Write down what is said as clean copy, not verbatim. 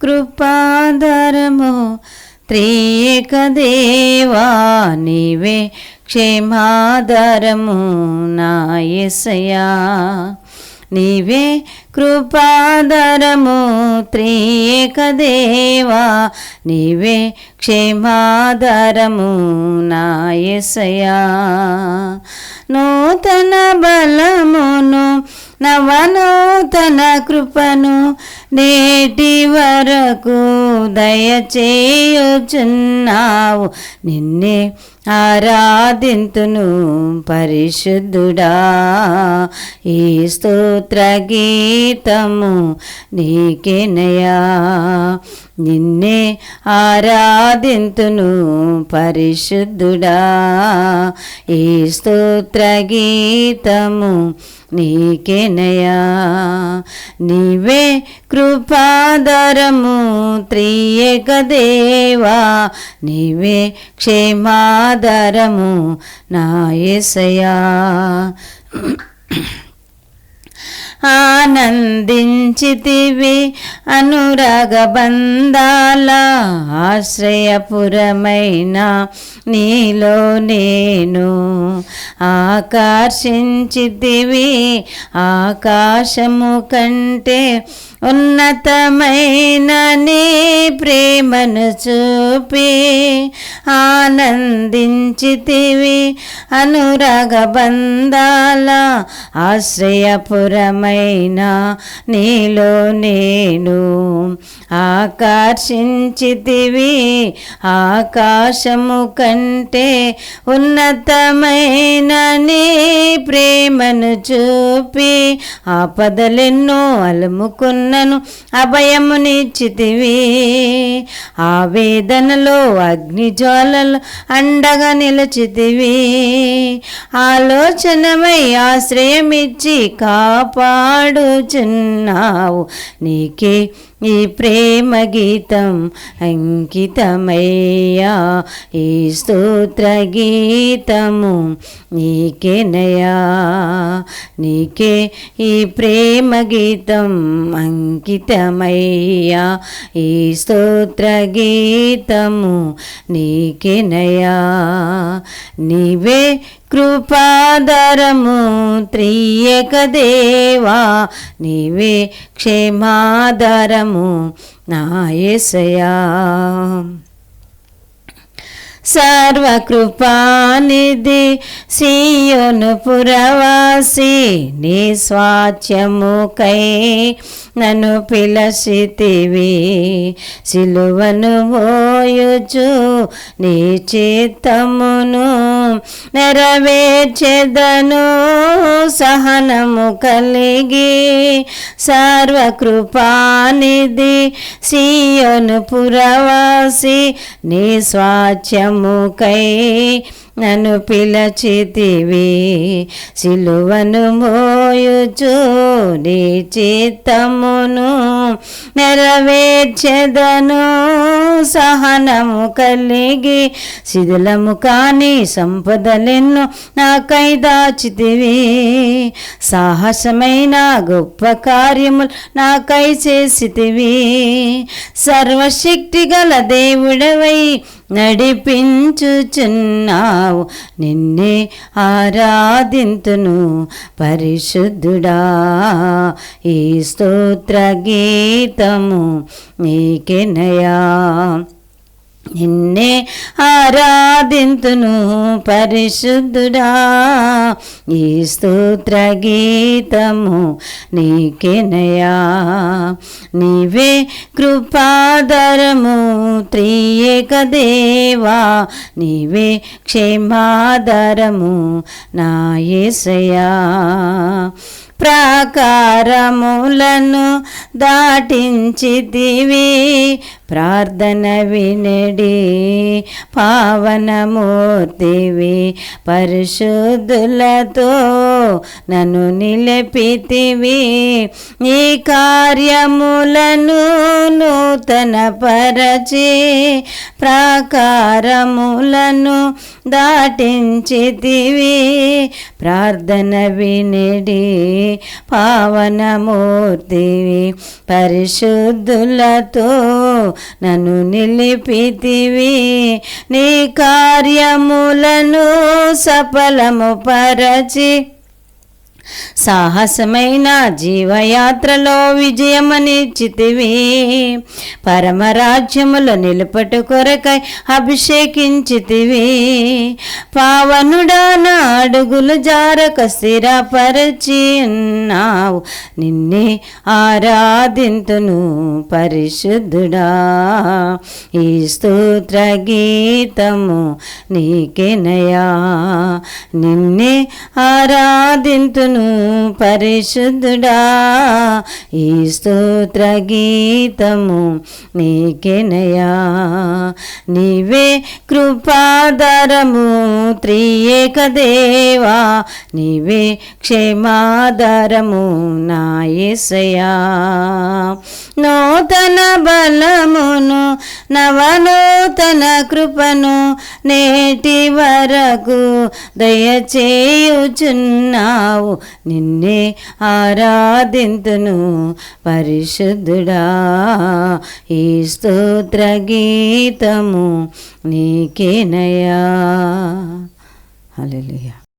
కృపాధరము త్రియేక దేవా నీవే క్షేమాధరము నా యేసయ్యా నీవే కృపాధరము త్రియేక దేవా నీవే క్షేమాధరము నా యేసయ్యా నూతన బలమును నవనూతన కృపను నేటి వరకు దయచేయుచున్నావు నిన్నే ఆరాధింతును పరిశుద్ధుడా ఈ స్తోత్ర గీతము నీకేనయా నిన్నే ఆరాధింతును పరిశుద్ధుడా ఈ స్తోత్ర గీతము నీకేనయా నీవే కృపాధరము త్రియేక దేవా నీవే క్షేమాధరము నా యేసయ్యా ఆనందించితివి అనురాగ బంధాల ఆశ్రయపురమైన నీలో నేను ఆకర్షించితివి ఆకాశము కంటే ఉన్నతమైన నీ ప్రేమను చూపి ఆనందించితివి అనురాగ బంధాల ఆశ్రయపురమైన నీలో నేను ఆకర్షించితివి ఆకాశము కంటే ఉన్నతమైన నీ ప్రేమను చూపి ఆపదలెన్నో అలుముకున్నను అభయమునిచ్చితివి ఆవేదనలో అగ్నిజ్వాలలు అండగా నిలిచితివి ఆలోచనమై ఆశ్రయమిచ్చి కాపాడుచున్నావు నీకే ఈ ప్రేమ గీతం అంకితమయ్యా ఈ స్తోత్ర గీతము నీకేనయా నీకే ఈ ప్రేమ గీతం అంకితమయ్యా ఈ స్తోత్ర గీతము నీకేనయా నీవే కృపాధరము త్రియేక దేవా నీవే క్షేమాధరము నా యేసయ్యా సర్వకృపానిధి సీయోను పురవాసి నీ స్వాచ్యముకై నన్ను పిలసితివి సిలువను మోయుచు నీ చిత్తమును నెరవేర్చెదను సహనము కలిగి సర్వకృపానిధి సీయోను పురవాసి నీ స్వాచ్యముకై నన్ను పిలచితివి సిలువను మోయుచు నీ చిత్తమును నెరవేర్చెదను సహనము కలిగి శిథిలము కాని సంపదలెన్నో నాకై దాచితివి సాహసమైన గొప్ప కార్యములు నాకై చేసితివి సర్వశక్తి గల దేవుడవై నడిపించుచున్నావు నిన్నే ఆరాధింతును పరిశుద్ధుడా ఈ స్తోత్ర గీతము నీకేనయా నిన్నే ఆరాధింతును పరిశుద్ధుడా ఈ స్తోత్ర గీతము నీకేనయా నీవే కృపాధరము త్రియేక దేవా నీవే క్షేమాధరము నా యేసయ్యా ప్రాకారములను దాటించితివి ప్రార్థన వినడి పావనమూర్తివి, పరిశుద్ధులతో నన్ను నిలిపితివి. నీ కార్యములను నూతన పరచి ప్రాకారములను దాటించితివి. ప్రార్థన వినడి పావనమూర్తివి, పరిశుద్ధులతో నన్ను నిలిపితివి. నీ కార్యములను సఫలము పరచి సాహసమైన జీవయాత్రలో విజయమనిచ్చితివి. పరమరాజ్యములో నిలుపటు కొరకై అభిషేకించితివి. పావనుడా నా అడుగులు జారక స్థిరపరచి ఉన్నావు. నిన్నే ఆరాధింతును పరిశుద్ధుడా. ఈ స్తోత్ర గీతము నీకేనయా. నిన్నే ఆరాధింతును పరిశుద్ధుడా. ఈ స్తోత్ర గీతము నీకేనయా. నీవే కృపాధారము త్రియేక దేవా, నీవే క్షేమాధారము నా యేసయ్యా. నూతన బలమును నవనూతన కృపను నేటి వరకు దయచేయుచున్నావు. నిన్నే ఆరాధింతును పరిశుద్ధుడా. ఈ స్తోత్ర గీతము నీకేనయా. హల్లెలూయా.